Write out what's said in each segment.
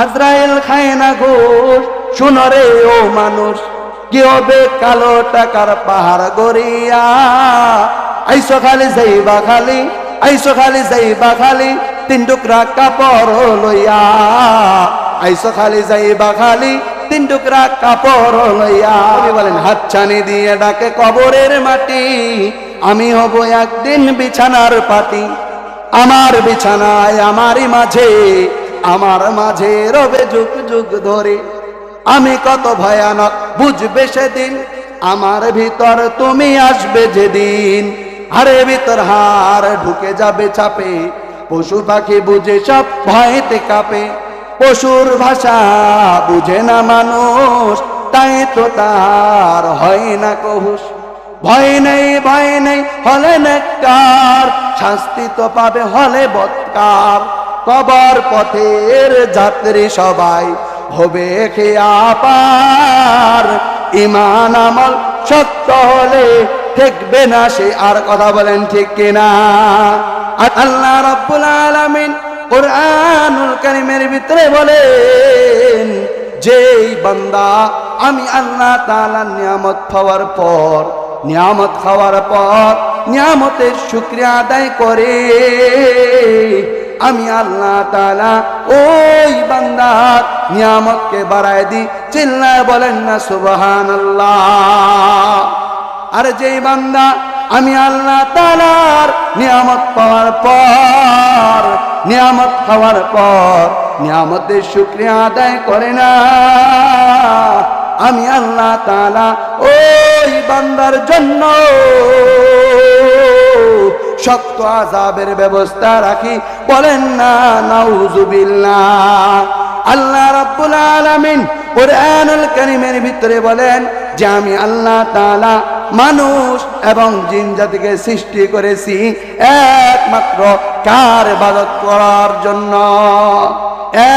আজরাইল খায় না ঘুষ। শুনো রে ও মানুষ, কি হবে কালো টাকার পাহাড় গড়িয়া। আইসো খালি যাইবা খালি, আইসো খালি যাইবা খালি, 3 টুকরা কাপড় লইয়া। আইসো খালি যাইবা খালি, 3 টুকরা কাপড় লইয়া। বলেন হাতছানি দিয়ে ডাকে কবরের মাটি, আমি হব একদিন বিছানার পাটি। আমার বিছানায় আমারই মাঝে, আমার মাঝে রবে যুগ যুগ ধরে। আমি কত ভয়ানক বুঝবে সেদিন, আমার ভিতর তুমি আসবে যেদিন। হাড়ে ভিতর হাড় ঢুকে যাবে চাপে, পশু পাখি বুঝে সব ভয়েতে কাঁপে। পশুর ভাষা বুঝে না মানুষ, তাই তো তার হয় না কহুস। ভয় নেই হলে নেককার, শাস্তি তো পাবে হলে বৎকার। কবর পথের যাত্রী সবাই হবে খেয়া পার। ঈমান আমল সত্য হলে ঠেকবে না সে আর। কথা বলেন ঠিক কিনা? আল্লাহ রাব্বুল আলামিন কুরআনুল কারীমের ভিতরে বলেন, যেই বান্দা আমি আল্লাহ তাআলার নিয়ামত পাওয়ার পর, নিয়ামত খাওয়ার পর নিয়ামতের শুকরিয়া আদায় করে, আমি আল্লাহ তাআলা ওই বান্দার নিয়ামতকে বাড়ায় দিই। চিল্লায় বলেন না সুবহানাল্লাহ। আর যেই বান্দা আমি আল্লাহ তাআলার নিয়ামত পাওয়ার পর, নিয়ামত খাওয়ার পর নিয়ামতের শুকরিয়া আদায় করে না, আমি আল্লাহ তাআলা ওই বান্দার জন্য শক্ত আযাবের ব্যবস্থা রাখি। বলেন না নাউযুবিল্লাহ। আল্লাহ রাব্বুল আলামিন কুরআনুল কারীমের ভিতরে বলেন যে আমি আল্লাহ তাআলা মানুষ এবং জিন জাতিকে সৃষ্টি করেছি একমাত্র কার ইবাদত করার জন্য,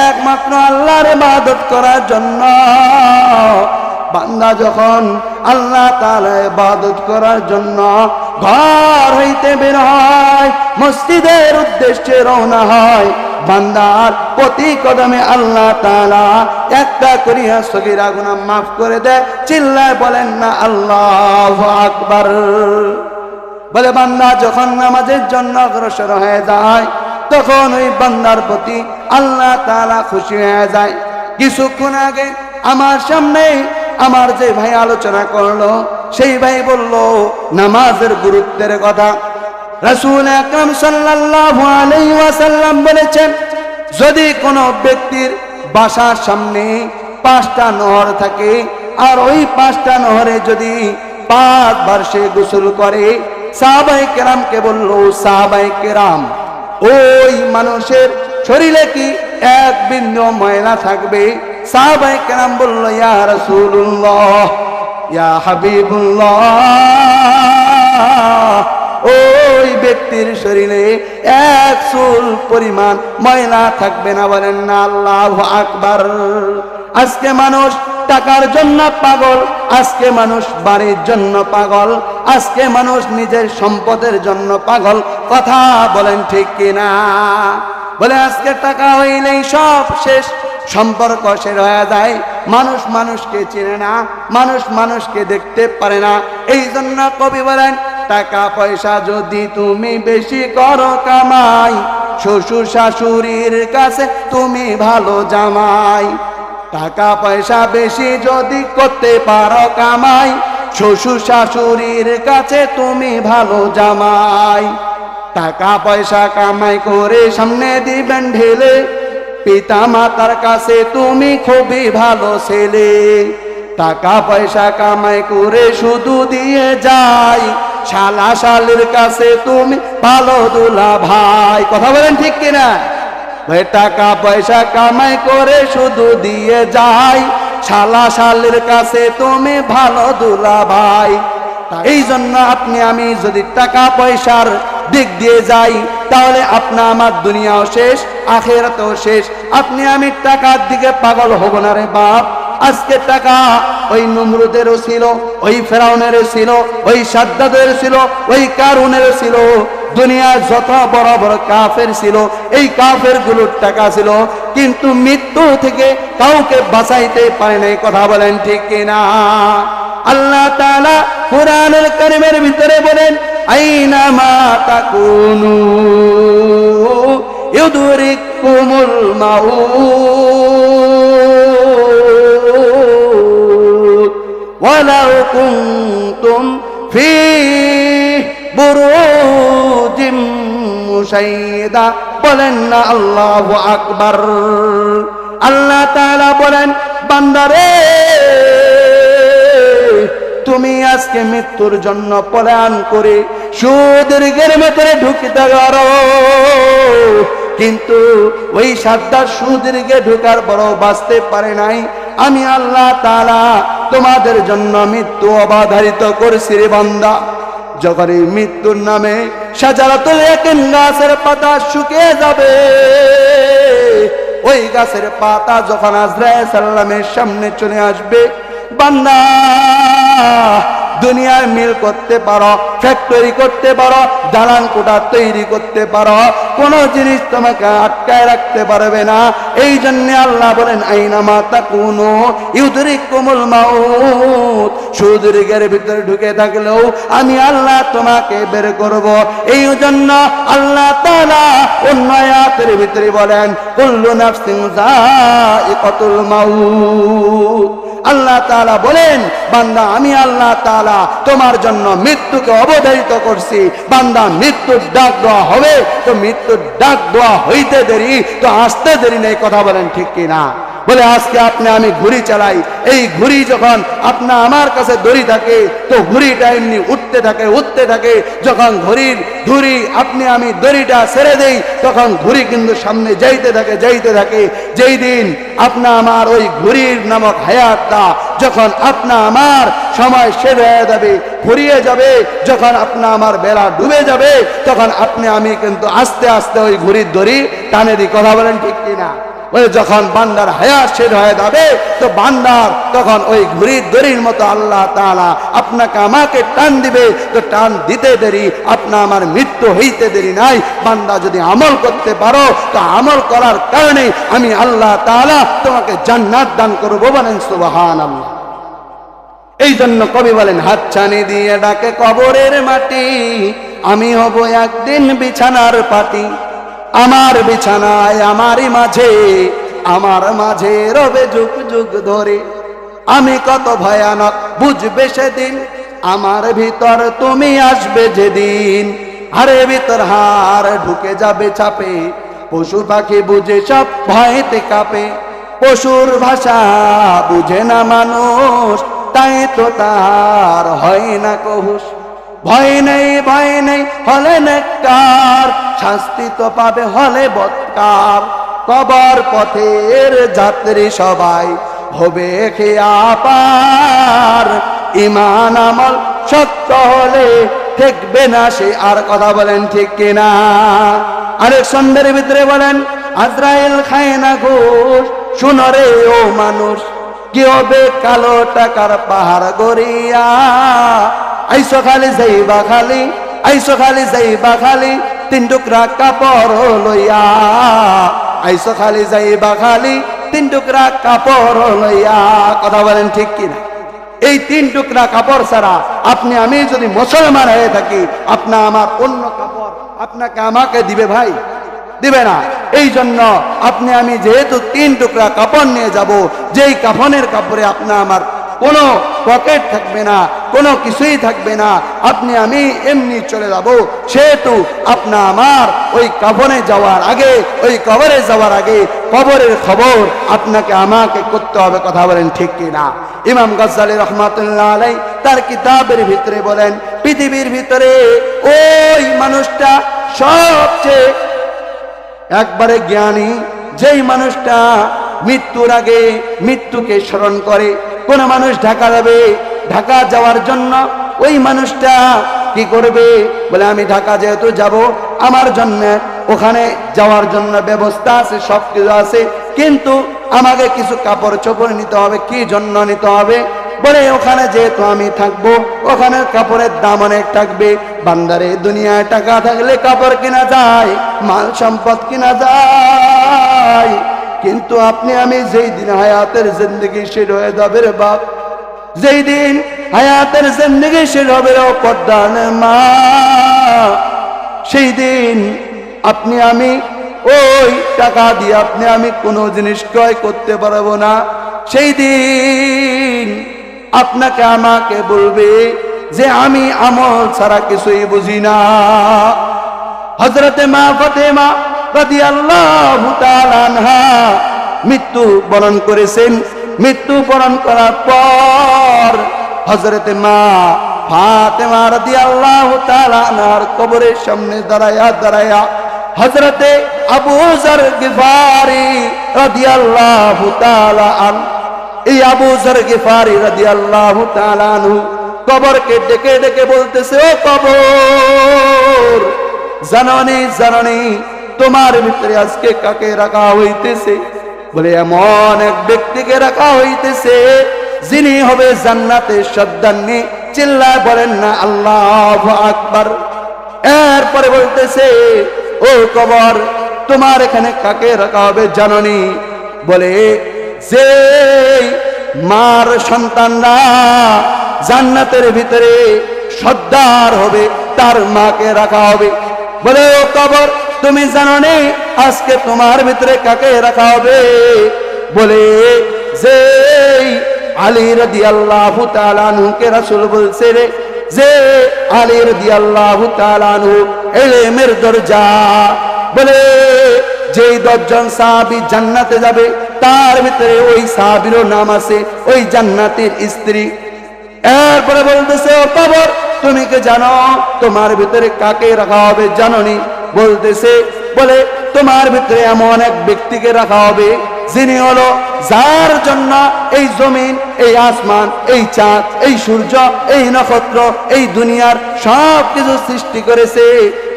একমাত্র আল্লাহর ইবাদত করার জন্য। বান্দা যখন আল্লাহ তাআলার ইবাদত করার জন্য ঘর হইতে বের হয়, মসজিদের উদ্দেশ্যে রওনা হয়, বান্দার প্রতি কদমে আল্লাহ তাআলা একটা করিয়া সগীরা গুনাহ মাফ করে দেয়। চিল্লায় বলেন না আল্লাহু আকবার। বলে বান্দা যখন নামাজের জন্য অগ্রসর হয়ে যায়, তখন ওই বান্দার প্রতি আল্লাহ তাআলা খুশি হয়ে যায়। কিছুক্ষণ আগে আমার সামনে আমার যে ভাই আলোচনা করলো, সেই ভাই বলল নামাজের গুরুত্বের কথা। রাসূল আকরাম সাল্লাল্লাহু আলাইহি ওয়াসাল্লাম বলেছেন, যদি কোনো ব্যক্তির বাসার সামনে 5টা নহর থাকে, আর ওই 5টা নহরে যদি 5 বার সে গোসল করে, সাহাবায়ে কেরামকে বলল, সাহাবায়ে কেরাম ওই মানুষের শরীরে কি এক বিন্দু ময়লা থাকবে? সাহাবায়ে কেরাম বলল, ইয়া রাসূলুল্লাহ, ইয়া হাবিবুল্লাহ, ওই ব্যক্তির শরীরে এক চুল পরিমাণ ময়লা থাকবে না। বলেন না আল্লাহু আকবার। আজকে মানুষ টাকার জন্য পাগল, আজকে মানুষ বাড়ির জন্য পাগল, আজকে মানুষ নিজের সম্পদের জন্য পাগল। কথা বলেন ঠিক কিনা? বলে আজকে টাকা হইলেই সব শেষ, সম্পর্ক শেষ হয়ে যায়, মানুষ মানুষকে চিনে না, মানুষ মানুষকে দেখতে পারে না। এই জন্য কবি বলেন, টাকা পয়সা যদি তুমি বেশি করো কামাই, শ্বশুর শাশুড়ির কাছে তুমি ভালো জামাই। টাকা পয়সা বেশি যদি করতে পারো কামাই, শ্বশুর শাশুড়ির কাছে তুমি ভালো জামাই। টাকা পয়সা কামাই করে সামনে দিবেন ঢেলে, পিতা মাতার কাছে তুমি খুবই ভালো ছেলে। টাকা পয়সা কামাই করে শুধু দিয়ে যাই, শালা শালির কাছে তুমি ভালো দুলা ভাই। কথা বলেন ঠিক কিনা? ভাই টাকা পয়সা কামাই করে শুধু দিয়ে যাই, শালা শালির কাছে তুমি ভালো দুলা ভাই। এই জন্য আপনি আমি যদি টাকা পয়সার দিক দিয়ে যাই, তাহলে আপনা আমার দুনিয়াও শেষ, আখিরাতও শেষ। আপনি আমি টাকার দিকে পাগল হব না রে বাপ, আজকে টাকা ওই নমরুদেরও ছিল, ওই ফেরাউনেরও ছিল, ওই সাদ্দাদের ছিল, ওই কারুনেরও ছিল, দুনিয়ার যত বড় বড় কাফের ছিল এই কাফের গুলোর টাকা ছিল, কিন্তু মৃত্যু থেকে কাউকে বাঁচাইতে পারে নাই। কথা বলেন ঠিক কিনা? আল্লাহ তাআলা কুরআনুল কারীমের ভিতরে বলেন, আইনামা তাকুনু ইউদরিকুমুল মাউত ওয়ালাউ কুনতুম ফি বুরুজিম মুশাইয়্যিদা। বলেন না আল্লাহু আকবার। আল্লাহ তাআলা বলেন, বান্দারে তুমি আজকে মৃত্যুর জন্য পলায়ন করে সুদীর্ঘের ভেতরে ঢুকতে পারো, কিন্তু ওই সাদ্দাত সুদীর্ঘে ঢুকার পরও বাঁচতে পারে নাই। আমি আল্লাহ তাআলা তোমাদের জন্য মৃত্যু অবধারিত করেছি রে বান্দা। যখন এই মৃত্যুর নামে শাজারাতুল ইয়াকিন গাছের পাতা শুকিয়ে যাবে, ওই গাছের পাতা যখন আজরাইল সাল্লামের সামনে চলে আসবে, বান্দা দুনিয়ার মিল করতে পারো, ফ্যাক্টরি করতে পারো, দালান কোঠা তৈরি করতে পারো, কোন জিনিস তোমাকে আটকায় রাখতে পারবে না। এই জন্য আল্লাহ বলেন, আইনামা তাকুনু ইউদরিকুমুল মাউত। সুদীর্ঘের ভিতরে ঢুকে থাকলেও আমি আল্লাহ তোমাকে বের করব। এই জন্য আল্লাহ তাআলা অন্য আয়াতের ভিতরে বলেন, কুল্লু নাফসিন যায়িকাতুল মাউত। আল্লাহ তাআলা বলেন, বান্দা আমি আল্লাহ তাআলা তোমার জন্য মৃত্যুকে অবধারিত করছি। বান্দা মৃত্যুর ডাক দেওয়া হবে তো মৃত্যুর ডাক দেওয়া হইতে দেরি তো আসতে দেরি নেই। কথা বলেন ঠিক কিনা? বলে আজকে আপনি আমি ঘুড়ি চালাই, এই ঘুড়ি যখন আপনার আমার কাছে দড়ি থাকে তো ঘুড়িটা এমনি উঠতে থাকে উঠতে থাকে। যখন ঘুড়ির ধুরি আপনি আমি দড়িটা ছেড়ে দেই তখন ঘুড়ি কিন্তু সামনে যাইতে থাকে যাইতে থাকে। যেই দিন আপনা আমার ওই ঘুড়ির নামক হায়াতটা যখন আপনা আমার সময় শেষ হয়ে যাবে, ফুরিয়ে যাবে, যখন আপনা আমার বেলা ডুবে যাবে, তখন আপনি আমি কিন্তু আস্তে আস্তে ওই ঘুড়ির দড়ি টানে দিই। কথা বলেন ঠিক কিনা? ওই যখন বান্দার হায়াত শেষ হয়ে যাবে তো বান্দার তখন ওই ঘুড়ির দড়ির মতো আল্লাহ তাআলা আপনাকে আমাকে টান দিবে। তো টান দিতে দেরি, আপনা আমার মৃত্যু হইতে দেরি নাই। বান্দা যদি আমল করতে পারো তো আমল করার কারণে আমি আল্লাহ তাআলা তোমাকে জান্নাত দান করব। বলেন সুবহানাল্লাহ। এই জন্য কবি বলেন, হাতছানি দিয়ে ডাকে কবরের মাটি, আমি হব একদিন বিছানার পাটি। আমার বিছানায় আমারই মাঝে, আমার মাঝে রবে যুগ যুগ ধরে। আমি কত ভয়ানক বুঝবে সেদিন, আমার ভিতর তুমি আসবে যেদিন। হাড়ে ভিতর হাড় ঢুকে যাবে চাপে, পশু পাখি বুঝে সব ভয়েতে কাঁপে। পশুর ভাষা বুঝে না মানুষ, তাই তো তার হয় না কহুস। ভয় নেই ভয় নেই হলে নেককার, শাস্তি তো পাবে হলে বৎকার। কবর পথের যাত্রী সবাই হবে খেয়া পার, ইমান আমল সত্য হলে ঠেকবে না সে আর। কথা বলেন ঠিক কিনা? আরেক সন্ধ্যের ভিতরে বলেন, আজরাইল খায় না ঘুষ, শুনো রে ও মানুষ, কি হবে কালো টাকার পাহাড় গড়িয়া। আইসো খালি যাইবা খালি, আইসো খালি যাইবা খালি, তিন টুকরা কাপড় লইয়া। আইসো খালি যাইবা খালি, তিন টুকরা কাপড় লইয়া। কথা বলেন ঠিক কিনা? এই তিন টুকরা কাপড় ছাড়া আপনি আমি যদি মুসলমান হয়ে থাকি, আপনা আমার অন্য কাপড় আপনাকে আমাকে দিবে ভাই? দিবে না। এই জন্য আপনি আমি যেহেতু তিন টুকরা কাপড় নিয়ে যাব, যেই কাফনের কাপড়ে আপনা আমার কোনো পকেট থাকবে না, কোনো কিছুই থাকবে না, আপনি আমি এমনি চলে যাব, সেহেতু আপনা আমার ওই কাফনে যাওয়ার আগে, ওই কবরে যাওয়ার আগে কবরের খবর আপনাকে আমাকে করতে হবে। কথা বলেন ঠিক কিনা? ইমাম গাজ্জালী রহমাতুল্লাহ আলাইহি তার কিতাবের ভিতরে বলেন, পৃথিবীর ভিতরে ওই মানুষটা সবচেয়ে একবারে জ্ঞানী, যেই মানুষটা মৃত্যুর আগে মৃত্যুকে স্মরণ করে। কোন মানুষ ঢাকা যাবে, ঢাকা যাওয়ার জন্য ওই মানুষটা কি করবে? বলে আমি ঢাকা যেহেতু যাব, আমার জন্য ওখানে যাওয়ার জন্য ব্যবস্থা আছে, সব কিছু আছে, কিন্তু আমাকে কিছু কাপড় চোপড় নিতে হবে। কি জন্য নিতে হবে? বলে ওখানে যেহেতু আমি থাকবো, ওখানে কাপড়ের দাম অনেক থাকবে। বান্দারে দুনিয়ায় টাকা থাকলে কাপড় কিনা যায়, মাল সম্পদ কিনা যায়, কিন্তু আপনি আমি যেই দিন হায়াতের জিন্দগি শেষ হয়ে যাবে রে বাপ, যেই দিন হায়াতের জিন্দগি শেষ হবে রে পর্দার মা, সেই দিন আপনি আমি ওই টাকা দিয়ে আপনি আমি কোনো জিনিস ক্রয় করতে পারবো না। সেই দিন আপনাকে আমাকে বলবে যে আমি আমল ছাড়া কিছুই বুঝি না। হযরতে মা ফাতেমা রাদিয়াল্লাহু তাআলা আনহা মৃত্যু বরণ করেছেন। মৃত্যু বরণ করার পর হযরতে মা ফাতেমা রাদিয়াল্লাহু তাআলা আনহার কবরের সামনে দাঁড়ায়া হযরতে আবু যর গিফারি রাদিয়াল্লাহু তাআলা আনহু, এই আবু যর গিফারি রাদিয়াল্লাহু তাআলা আনহু কবরকে ডেকে ডেকে বলতেছে, ও কবর, জাননি জাননি তোমার ভিতরে আজকে কাকে রাখা হইতেছে? বলে এমন এক ব্যক্তিকে রাখা হইতেছে যিনি হবে জান্নাতের সর্দারনী। চিল্লায় বলেন না আল্লাহু আকবার। এরপরে বলতেছে, ও কবর, তোমার এখানে কাকে রাখা হবে জাননি? বলে যে মার সন্তানরা জান্নাতের ভিতরে সর্দার হবে তার মাকে রাখা হবে। বলে ও কবর, তুমি জানো নি আজকে তোমার ভিতরে কাকে রাখা হবে? বলে যে আলী রাদিয়াল্লাহু তাআলা আনহুকে রাসূল বলছে রে, যে আলী রাদিয়াল্লাহু তাআলা আনহু ইলমের দরজা। বলে যেই 10 জন সাহাবী জান্নাতে যাবে তার ভিতরে ওই সাহাবীরও নাম আছে, ওই জান্নাতের স্ত্রী। এরপরে বলতেছে, ও কবর, তুমি কি জানো তোমার ভিতরে কাকে রাখা হবে জানোনি? বলতেছে, বলে তোমার ভিতরে এমন এক ব্যক্তিকে রাখা হবে যিনি হলো যার জন্য এই জমিন, এই আসমান, এই চাঁদ, এই সূর্য, এই নক্ষত্র, এই দুনিয়ার সব কিছু সৃষ্টি করেছে।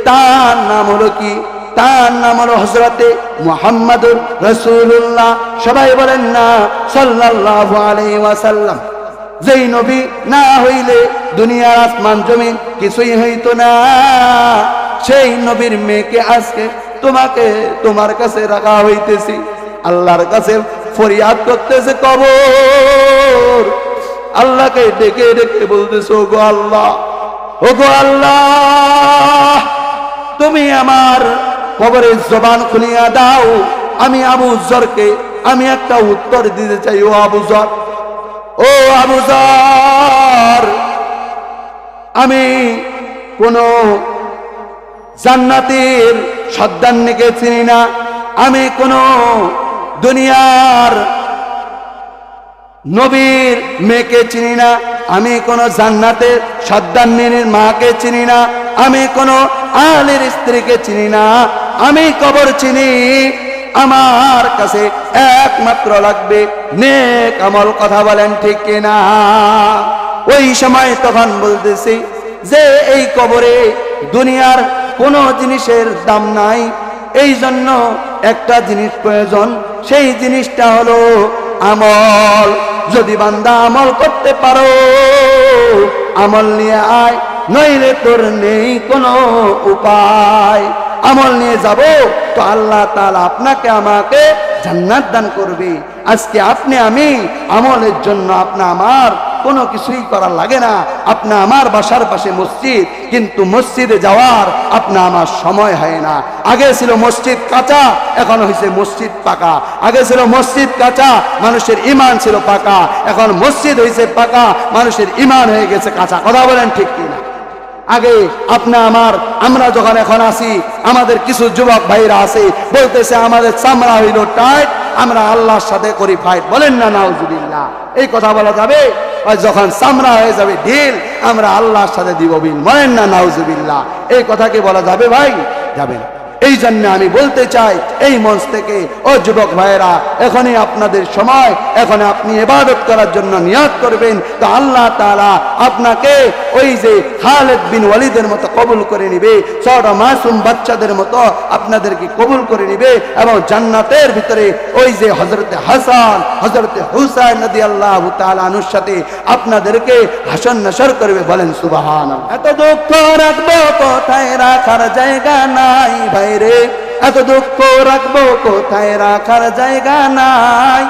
তার নাম হলো কি? তার নাম হলো হযরতে মুহাম্মাদুর রাসূলুল্লাহ। সবাই বলেন না সাল্লাল্লাহু আলাইহি ওয়াসাল্লাম। যেই নবী না হইলে দুনিয়ার আসমান জমিন কিছুই হইতো না, সেই নবীর মেয়েকে আজকে তোমাকে তোমার কাছে রাখা হইতেছি। আল্লাহর কাছে ফরিয়াদ করতেছে কবর, আল্লাহকে ডেকে ডেকে বলতেছে, ও গো আল্লাহ, ও গো আল্লাহ, তুমি আমার কবরের জবান খুলিয়া দাও। আমি আবু যরকে আমি একটা উত্তর দিতে চাই। ও আবু যর, ও আবু যর, আমি কোন জান্নাতের সর্দারনীকে চিনি না, আমি কোন দুনিয়ার নবীর মেয়েকে চিনি না, আমি কোন জান্নাতের সর্দারনীর মাকে চিনি না, আমি কোন আলীর স্ত্রীকে চিনি না, আমি কবর চিনি। আমার কাছে একমাত্র লাগবে নেক আমল। কথা বলেন ঠিক কিনা? ওই সময় তখন বলতেছি যে এই কবরে দুনিয়ার কোনো জিনিসের দাম নাই, এই জন্য একটা জিনিস প্রয়োজন, সেই জিনিসটা হলো আমল। যদি বান্দা আমল করতে পারো, আমল নিয়ে আয়, নইলে তোর নেই কোনো উপায়। আমল নিয়ে যাব তো আল্লাহ তাআলা আপনাকে আমাকে জান্নাত দান করবে। আজকে আপনি আমি আমলের জন্য আপনা আমার কোনো কিছুই করার লাগে না। আপনা আমার বাসার পাশে মসজিদ, কিন্তু মসজিদে যাওয়ার আপনা আমার সময় হয় না। আগে ছিল মসজিদ কাঁচা, এখন হয়েছে মসজিদ পাকা। আগে ছিল মসজিদ কাঁচা, মানুষের ঈমান ছিল পাকা, এখন মসজিদ হয়েছে পাকা, মানুষের ঈমান হয়ে গেছে কাঁচা। কথা বলেন ঠিক কিনা? আগে আপনা আমার আমরা যখন এখন আসি, আমাদের কিছু যুবক ভাইরা আছে বলতেছে আমাদের চামড়া হইল টাইট, আমরা আল্লাহর সাথে করি ফাইট। বলেন না নাউজুবিল্লাহ? এই কথা বলা যাবে? যখন চামড়া হয়ে যাবে ঢিল, আমরা আল্লাহর সাথে দিব বিল। বলেন না নাউজুবিল্লাহ? এই কথা কি বলা যাবে ভাই? যাবে না। এই জন্য আমি বলতে চাই এই মঞ্চ থেকে, ও যুবক ভাইয়েরা, এখনই আপনাদের সময়, এখন আপনি ইবাদত করার জন্য নিয়ত করবেন, তো আল্লাহ তাআলা আপনাকে ওই যে খালিদ বিন ওয়ালিদের মতো কবুল করে নিবে, ছোট মাসুম বাচ্চাদের মতো আপনাদেরকে কবুল করে নিবে, এবং জান্নাতের ভিতরে ওই যে হযরতে হাসান, হযরতে হুসাইন রাদিয়াল্লাহু তাআলা আনহুর সাথে আপনাদেরকে হাসর নাসর করবে। বলেন সুবহানাল্লাহ। এত দুঃখ রাখবো কোথায়, রাখার জায়গা নাই ভাইরে, এত দুঃখ রাখবো কোথায়, রাখার জায়গা নাই,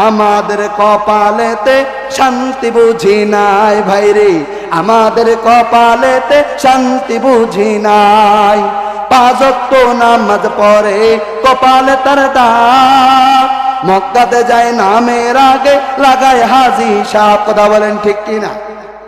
আমাদের কপালেতে শান্তি বুঝি নাই ভাইরে, আমাদের কপালেতে শান্তি বুঝি নাই, পাঁচ ওয়াক্ত নামাজ পড়ে কপালে তার দাগ, মক্কাতে যায় নামের আগে লাগায় হাজি সাহেব। কথা বলেন ঠিক কিনা?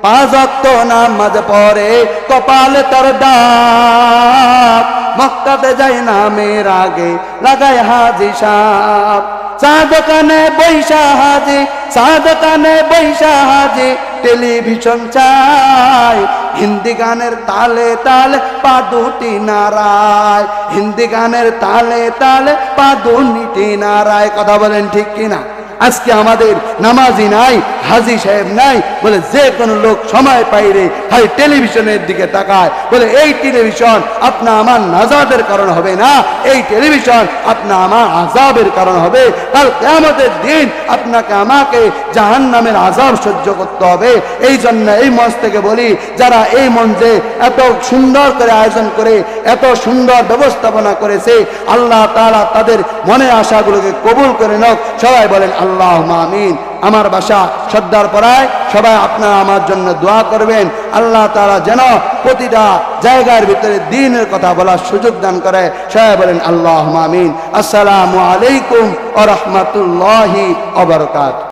পাঁচ ওয়াক্ত নামাজ পড়ে কপালে তার দাগ, মক্কাতে যায় নামের আগে লাগায় হাজি সাহেব, চা দোকানে বৈশা হাজি, চা দোকানে বৈশা হাজি, টেলিভিশন চাই, হিন্দি গানের তালে তালে পা দুটি নাড়ায়, হিন্দি গানের তালে তালে পা দুটি নাড়ায়। কথা বলেন ঠিক কিনা? আজকে আমাদের নামাজি নাই, হাজি সাহেব নাই, বলে যে কোনো লোক সময় পাইলে হয় টেলিভিশনের দিকে তাকায়, বলে এই টেলিভিশন আপনা আমার নাজাতের কারণ হবে না, এই টেলিভিশন আপনা আমার আযাবের কারণ হবে, কাল কিয়ামতের দিন আপনাকে আমাকে জাহান্নামের আযাব সহ্য করতে হবে। এই জন্য এই মঞ্চ থেকে বলি, যারা এই মঞ্চে এত সুন্দর করে আয়োজন করে এত সুন্দর ব্যবস্থাপনা করেছে, আল্লাহ তাআলা তাদের মনের আশাগুলোকে কবুল করে নাও। সবাই বলেন আল্লাহুম্মা আমিন। আমার বাসা সর্দারপাড়ায়, সবাই আপনারা আমার জন্য দোয়া করবেন, আল্লাহ তাআলা যেন প্রতিটা জায়গার ভিতরে দ্বীনের কথা বলার সুযোগ দান করে। সবাই বলেন আল্লাহুম্মা আমিন। আসসালামু আলাইকুম ওয়া রাহমাতুল্লাহি ওয়া বারাকাতুহু।